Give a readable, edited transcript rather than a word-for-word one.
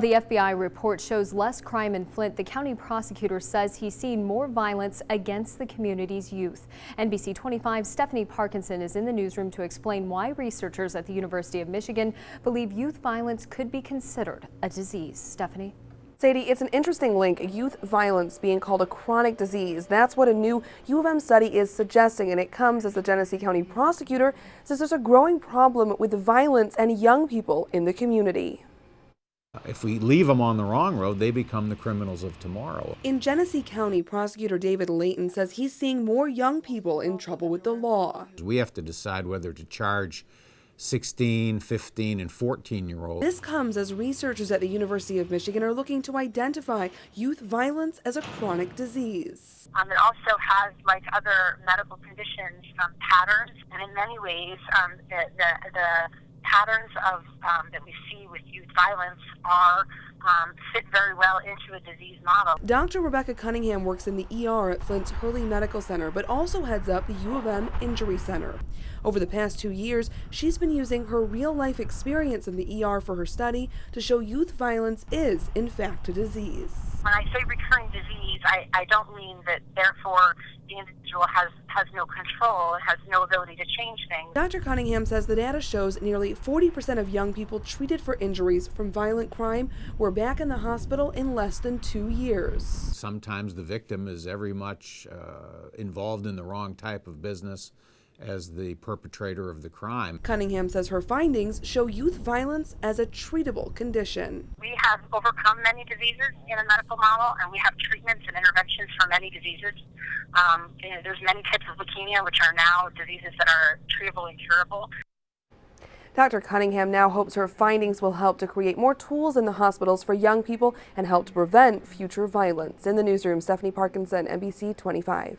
The FBI report shows less crime in Flint. The county prosecutor says he's seen more violence against the community's youth. NBC 25's Stephanie Parkinson is in the newsroom to explain why researchers at the University of Michigan believe youth violence could be considered a disease. Stephanie? Sadie, it's an interesting link, youth violence being called a chronic disease. That's what a new U of M study is suggesting, and it comes as the Genesee County prosecutor says there's a growing problem with violence and young people in the community. If we leave them on the wrong road, they become the criminals of tomorrow. In Genesee County, Prosecutor David Layton says he's seeing more young people in trouble with the law. We have to decide whether to charge 16, 15, and 14-year-olds. This comes as researchers at the University of Michigan are looking to identify youth violence as a chronic disease. It also has, like other medical conditions, patterns, and in many ways, the patterns of that we see with youth violence are fit very well into a disease model. Dr. Rebecca Cunningham works in the ER at Flint's Hurley Medical Center, but also heads up the U of M Injury Center. Over the past 2 years, she's been using her real-life experience in the ER for her study to show youth violence is, in fact, a disease. When I say recurring disease, I don't mean that therefore the individual has no control and has no ability to change things. Dr. Cunningham says the data shows nearly 40% of young people treated for injuries from violent crime were back in the hospital in less than 2 years. Sometimes the victim is every much involved in the wrong type of business as the perpetrator of the crime. Cunningham says her findings show youth violence as a treatable condition. We have overcome many diseases in a medical model, and we have treatments and interventions for many diseases. There's many types of leukemia, which are now diseases that are treatable and curable. Dr. Cunningham now hopes her findings will help to create more tools in the hospitals for young people and help to prevent future violence. In the newsroom, Stephanie Parkinson, NBC 25.